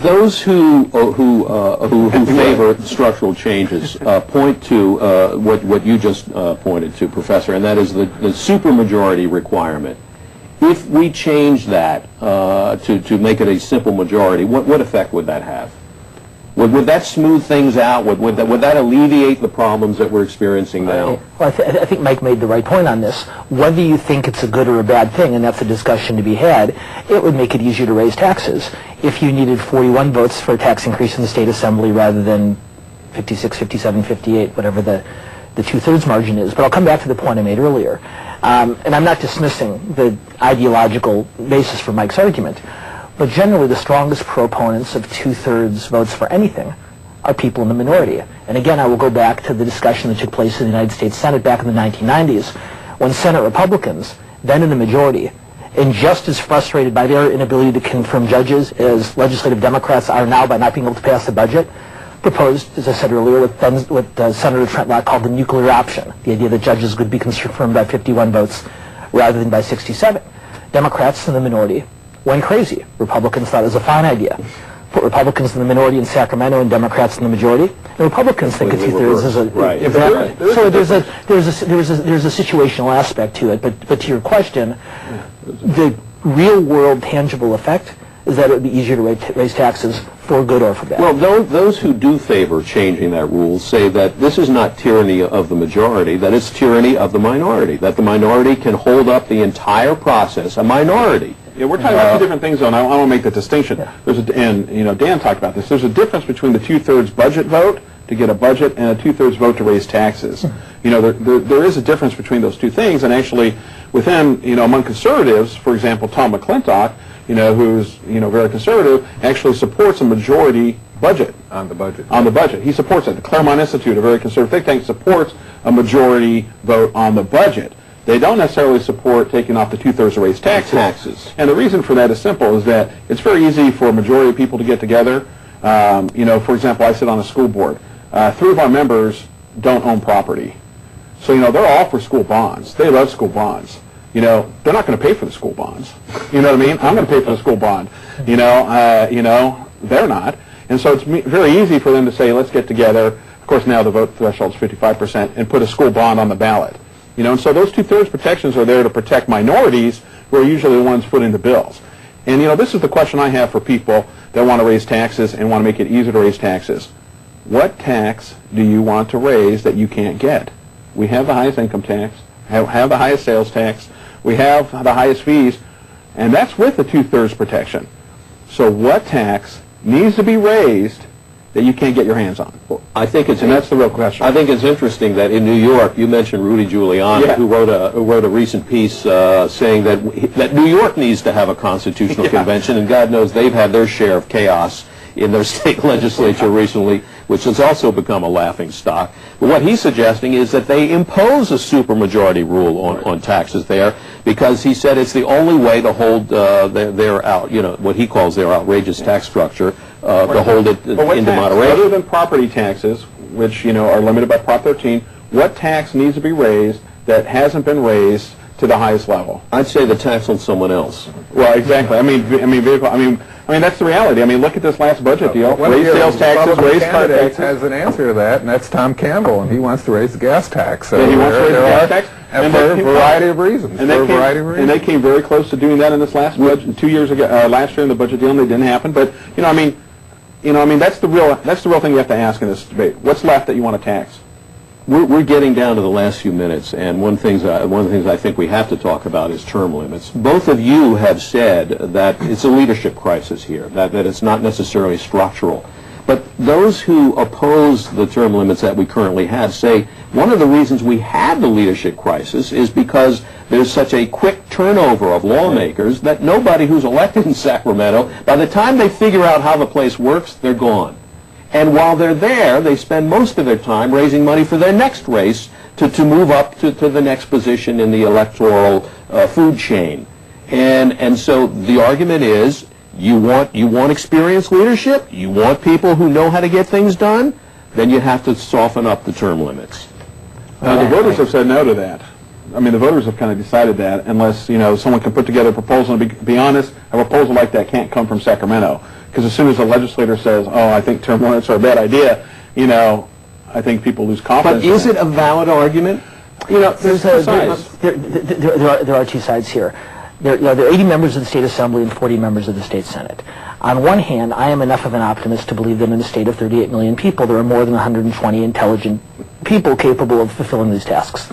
Those who favor structural changes point to what you just pointed to, Professor, and that is the supermajority requirement. If we change that to make it a simple majority, what effect would that have? Would that smooth things out? Would that alleviate the problems that we're experiencing now? Well, I think Mike made the right point on this. Whether you think it's a good or a bad thing, and that's a discussion to be had, it would make it easier to raise taxes. If you needed 41 votes for a tax increase in the state assembly rather than 56, 57, 58, whatever the two-thirds margin is. But I'll come back to the point I made earlier. And I'm not dismissing the ideological basis for Mike's argument. But generally, the strongest proponents of two-thirds votes for anything are people in the minority. And again, I will go back to the discussion that took place in the United States Senate back in the 1990s, when Senate Republicans, then in the majority, and just as frustrated by their inability to confirm judges as legislative Democrats are now by not being able to pass the budget, proposed, as I said earlier, what Senator Trent Lott called the nuclear option, the idea that judges would be confirmed by 51 votes rather than by 67. Democrats in the minority went crazy. Republicans thought it was a fine idea. Put Republicans in the minority in Sacramento and Democrats in the majority. And Republicans think it's two-thirds is a right. Exactly. So there's a situational aspect to it. But to your question, the real-world tangible effect is that it would be easier to raise taxes for good or for bad. Well, those who do favor changing that rule say that this is not tyranny of the majority, that it's tyranny of the minority, that the minority can hold up the entire process, a minority. Yeah, we're talking about two different things, though, and I want to make the distinction. Yeah. And Dan talked about this. There's a difference between the two-thirds budget vote to get a budget and a two-thirds vote to raise taxes. There is a difference between those two things, and actually, within, among conservatives, for example, Tom McClintock, who's, very conservative, actually supports a majority budget. On the budget. On the budget. He supports it. The Claremont Institute, a very conservative think tank, supports a majority vote on the budget. They don't necessarily support taking off the two-thirds to raise taxes. And the reason for that is simple, is that it's very easy for a majority of people to get together. For example, I sit on a school board. 3 of our members don't own property. So, they're all for school bonds. They love school bonds. They're not going to pay for the school bonds. You know what I mean? I'm going to pay for the school bond. They're not. And so it's very easy for them to say, let's get together. Of course, now the vote threshold is 55%, and put a school bond on the ballot. And so those two-thirds protections are there to protect minorities, who are usually the ones footing the bills. And, this is the question I have for people that want to raise taxes and want to make it easier to raise taxes. What tax do you want to raise that you can't get? We have the highest income tax, have the highest sales tax, we have the highest fees, and that's with the two-thirds protection. So what tax needs to be raised that you can't get your hands on? Well, I think it's, and that's the real question. I think it's interesting that in New York, you mentioned Rudy Giuliani, who wrote a recent piece saying that New York needs to have a constitutional convention, and God knows they've had their share of chaos in their state legislature recently, which has also become a laughing stock. But what he's suggesting is that they impose a supermajority rule on taxes there, because he said it's the only way to hold what he calls their outrageous tax structure, to hold it into moderation. Other than property taxes, which are limited by Prop 13, what tax needs to be raised that hasn't been raised to the highest level? I'd say the tax on someone else. Well, exactly. That's the reality. Look at this last budget deal. Raise sales taxes, raise car taxes. Has an answer to that, and that's Tom Campbell, and he wants to raise the gas tax. So he wants to raise the gas tax? And for a variety of reasons. And they came very close to doing that in this last budget 2 years ago, last year in the budget deal, and it didn't happen. But that's the real thing you have to ask in this debate. What's left that you want to tax? We're getting down to the last few minutes, and one of the things I think we have to talk about is term limits. Both of you have said that it's a leadership crisis here, that it's not necessarily structural. But those who oppose the term limits that we currently have say one of the reasons we had the leadership crisis is because there's such a quick turnover of lawmakers that nobody who's elected in Sacramento, by the time they figure out how the place works, they're gone. And while they're there, they spend most of their time raising money for their next race to move up to the next position in the electoral food chain. And so the argument is, you want experienced leadership, you want people who know how to get things done, then you have to soften up the term limits. The voters have said no to that. I mean, the voters have kind of decided that, unless, someone can put together a proposal, and be honest, a proposal like that can't come from Sacramento. Because as soon as a legislator says, oh, I think term limits are a bad idea, I think people lose confidence. But is it a valid argument? There's two sides. There are two sides here. There are 80 members of the State Assembly and 40 members of the State Senate. On one hand, I am enough of an optimist to believe that in a state of 38 million people, there are more than 120 intelligent people capable of fulfilling these tasks.